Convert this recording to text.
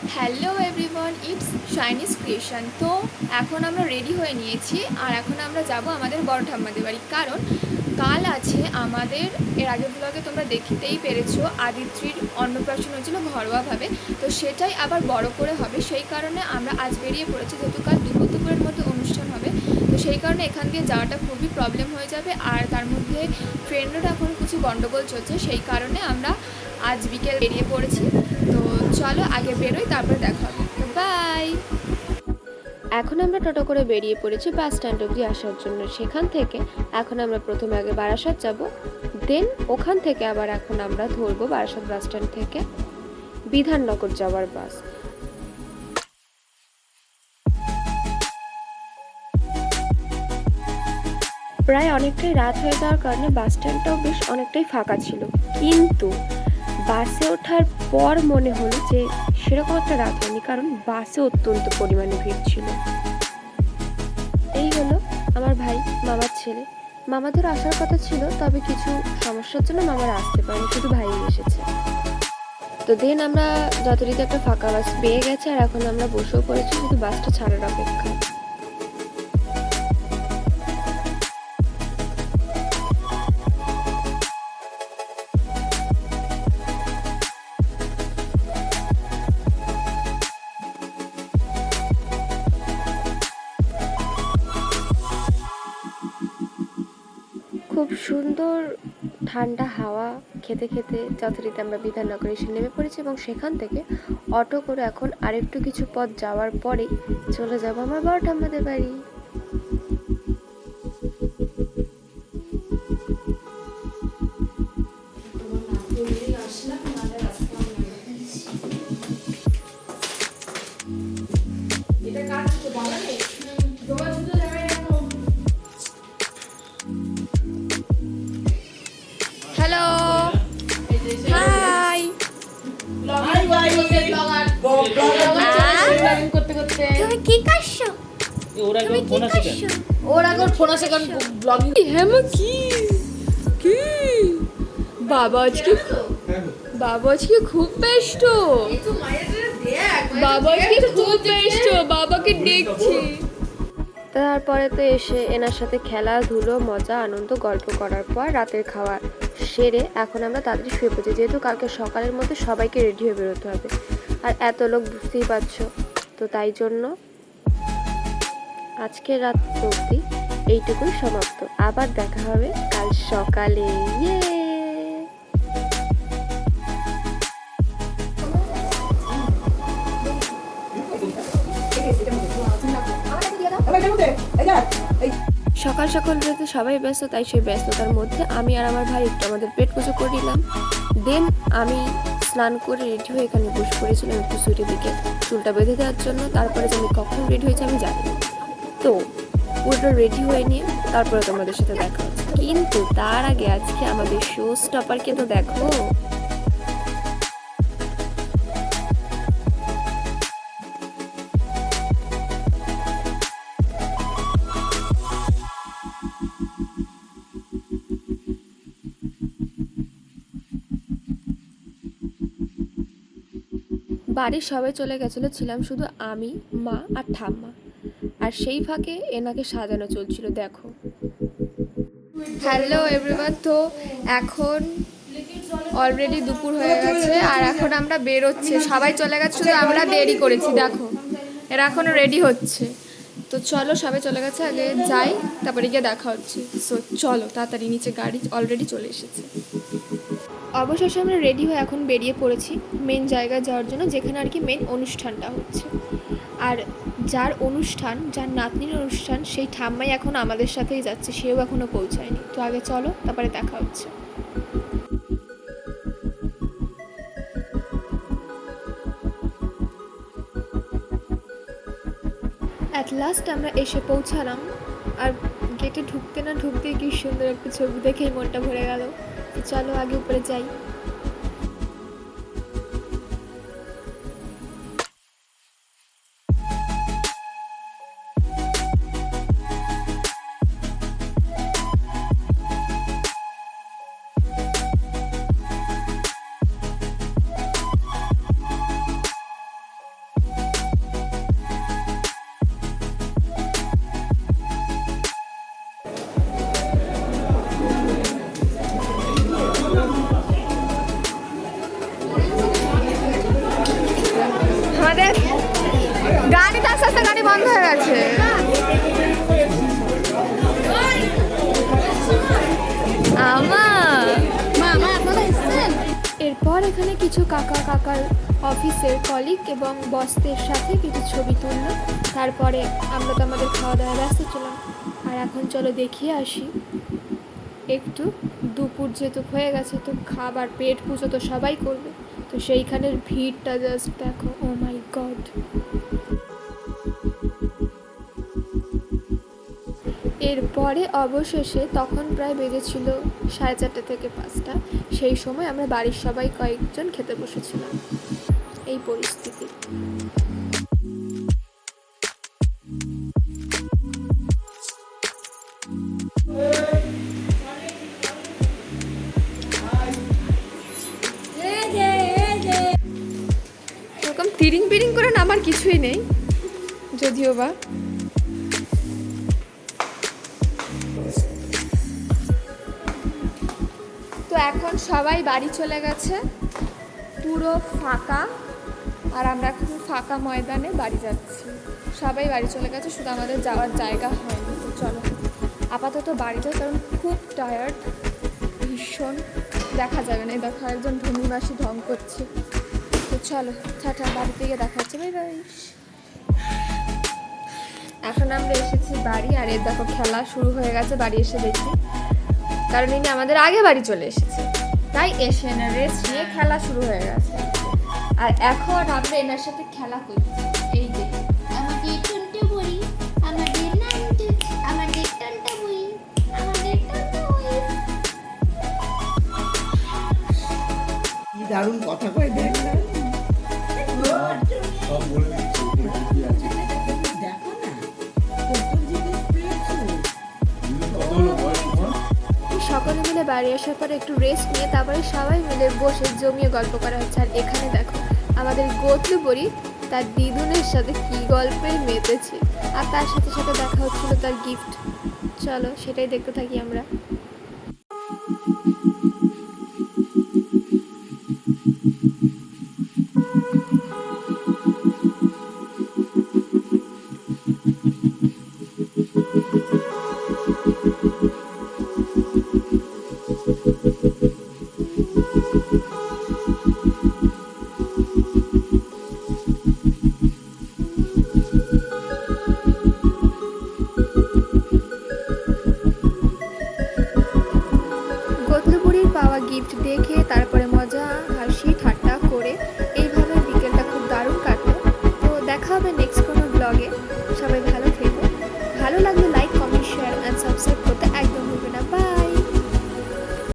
Hello everyone, it's Shaini's creation. তো এখন আমরা রেডি হয়ে নিয়েছি আর এখন আমরা যাব আমাদের বড় ঠাম্মাদের বাড়ি, কারণ কাল আছে আমাদের। এর আগের ব্লগে তোমরা দেখতেই পেরেছো আদিত্রির অন্নপ্রাশন হয়েছিল ঘরোয়াভাবে, তো সেটাই আবার বড় করে হবে। সেই কারণে আমরা আজ বেরিয়ে পড়েছি, যেহেতু কাল দুপুরের মধ্যে অনুষ্ঠান হবে। তো সেই কারণে এখান দিয়ে যাওয়াটা খুবই প্রবলেম হয়ে যাবে, আর তার মধ্যে ট্রেনেরও এখন কিছু গণ্ডগোল চলছে। সেই কারণে আমরা আজ বিকেল বেরিয়ে পড়েছি। তো চলো আগে বেরোই, তারপর দেখা হবে। বাই। এখন আমরা টোটো করে বেরিয়ে পড়েছি বাস স্ট্যান্ড অবধি আসার জন্য। সেখান থেকে এখন আমরা প্রথমে আগে বারাসাত যাব, দেন ওখান থেকে আবার এখন আমরা ধরবো বারাসাত বাস স্ট্যান্ড থেকে বিধাননগর যাওয়ার বাস। প্রায় অনেকটাই রাত হয়ে যাওয়ার কারণে বাস স্ট্যান্ডটাও বেশ অনেকটাই ফাঁকা ছিল, কিন্তু বাসে ওঠার পর মনে হলো যে সেরকম একটা রাত হয়নি, কারণ বাসে অত্যন্ত পরিমাণে ভিড় ছিল। এই হলো আমার ভাই, মামার ছেলে। মামাদের আসার কথা ছিল, তবে কিছু সমস্যার জন্য মামারা আসতে পারেনি, শুধু ভাই এসেছে। তো দেন আমরা যথারীতি একটা ফাঁকা বাস পেয়ে গেছে, আর এখন আমরা বসেও পড়েছি শুধু বাসটা ছাড়ার অপেক্ষা। খুব সুন্দর ঠান্ডা হাওয়া খেতে খেতে যথারীতি আমরা বিধাননগরে এসে নেমে পড়েছি, এবং সেখান থেকে অটো করে এখন আরেকটু কিছু পথ যাওয়ার পরেই চলে যাব আমার বড় ঠাম্মাদের বাড়ি। Hello, hi. তুমি কি করছো? বাবা আজকে খুব ব্যস্ত। বাবাকে দেখছি। তারপরে তো এসে এনার সাথে খেলাধুলো, মজা, আনন্দ, গল্প করার পর রাতের খাওয়া সেরে এখন আমরা তাড়াতাড়ি শুয়ে পড়ছি, যেহেতু কালকে সকালের মধ্যে সবাইকে রেডি হয়ে বেরোতে হবে, আর এত লোক বুঝতেই পারছো। তো তাই জন্য আজকে রাত অবধি এইটুকুই সমাপ্ত। আবার দেখা হবে কাল সকালে। সকাল সকাল যেহেতু সবাই ব্যস্ত, তাই সেই ব্যস্ততার মধ্যে আমি আর আমার ভাই একটু আমাদের পেট পুজো করে নিলাম। দেন আমি স্নান করে রেডি হয়ে এখানে বসে পড়েছিলাম একটু সুইটের দিকে চুলটা বেঁধে দেওয়ার জন্য। তারপরে যে আমি কখন রেডি হয়েছি আমি জানি না। তো পুরোটা রেডি হয়ে নিয়ে তারপরে তোমাদের সাথে দেখা হচ্ছে, কিন্তু তার আগে আজকে আমাদের শো স্টপারকে তো দেখো। বাড়ির সবাই চলে গেছিলো, ছিলাম শুধু আমি, মা আর ঠাম্মা, আর সেই ফাঁকে এনাকে সাজানো চলছিল দেখো। হ্যালো এভরিওয়ান, তো এখন অলরেডি দুপুর হয়ে গেছে আর এখন আমরা বেরোচ্ছি। সবাই চলে গেছে, শুধু আমরা দেরি করেছি। দেখো এরা এখনও রেডি হচ্ছে। তো চলো, সবাই চলে গেছে, আগে যাই, তারপরে গিয়ে দেখা হচ্ছে। সো চলো তাড়াতাড়ি, নিচে গাড়ি অলরেডি চলে এসেছে। অবশেষে আমরা রেডি হয়ে এখন বেরিয়ে পড়েছি মেন জায়গায় যাওয়ার জন্য, যেখানে আর কি মেন অনুষ্ঠানটা হচ্ছে। আর যার অনুষ্ঠান, যার নাতনির অনুষ্ঠান, সেই ঠাম্মাই এখন আমাদের সাথেই যাচ্ছে, সেও এখনও পৌঁছায়নি। তো আগে চলো, তারপরে দেখা হচ্ছে। অ্যাট লাস্ট আমরা এসে পৌঁছালাম, আর গেটে ঢুকতে না ঢুকতেই কি সুন্দর একটা ছবি দেখেই মনটা ভরে গেল। তো চলো আগে উপরে যাই। আমাদের গাড়িতে আস্তে আস্তে গাড়ি বন্ধ হয়ে গেছে। এরপর এখানে কিছু কাকার অফিসের কলিগ এবং বসদের সাথে কিছু ছবি তুললো। তারপরে আমরা তো আমাদের খাওয়া দাওয়া ব্যস্ত ছিলাম। আর এখন চলো দেখিয়ে আসি একটু, দুপুর যেহেতু হয়ে গেছে তো খাবার পেট পুজো তো সবাই করবে, তো সেইখানের ভিড়টা জাস্ট দেখো, ও মাই গড। এরপরে অবশেষে তখন প্রায় বেজেছিল 4:30 থেকে 5টা, সেই সময় আমরা বাড়ির সবাই কয়েকজন খেতে বসেছিলাম। এই পরিস্থিতি। এরকম তিরিং বিরিং করে নামার কিছুই নেই, যদিও বা। তো এখন সবাই বাড়ি চলে গেছে, পুরো ফাঁকা। আর আমরা এখন ফাঁকা ময়দানে বাড়ি যাচ্ছি। সবাই বাড়ি চলে গেছে, শুধু আমাদের যাওয়ার জায়গা হয়নি। তো চলো আপাতত বাড়ি যাই, কারণ খুব টায়ার্ড, ভীষণ। দেখা যাবে না, দেখো একজন ধনী মাসি ঢং করছে। তো চলো টাটা, বাড়িতে গিয়ে দেখা হচ্ছে, বাই বাই। এখন আমরা এসেছি বাড়ি, আর এর দেখো খেলা শুরু হয়ে গেছে। বাড়ি এসে দেখি, কারণ ইনি আমাদের আগে বাড়ি চলে এসেছে, তাই এসে না রেস্ট নিয়ে খেলা শুরু হয়ে গেছে। আর এখন আমরা এনার সাথে খেলা করছি। এই যে আমাদের টুনটু বুড়ি, আমাদের নানটু, আমাদের টুনটু বুড়ি, আমাদের টুনটু বুড়ি। কি দারুণ কথা কয় দেখ না। সব বলে দিচ্ছি কি আছে। দেখো না কত জিনিস পেয়েছো। কত হলো বয়স তোমার? সকলে মিলে বাড়ি আসার পরে একটু রেস্ট নিয়ে তারপরে সবাই মিলে বসে জমিয়ে গল্প করা হচ্ছে। আর এখানে দেখো আমাদের গোতলু বড়ি তার দিদুনের সাথে কি গল্পে মেতেছে, আর তার সাথে সাথে দেখা হচ্ছিল তার গিফট। চলো সেটাই দেখতে থাকি আমরা। গোতলুপুরির পাওয়া গিফট দেখে তারপরে মজা হাসি ঠাট্টা করে এইভাবে বিকেলটা খুব দারুণ কাটলো। তো দেখা হবে নেক্সট কোনো ব্লগে। সবাই ভালো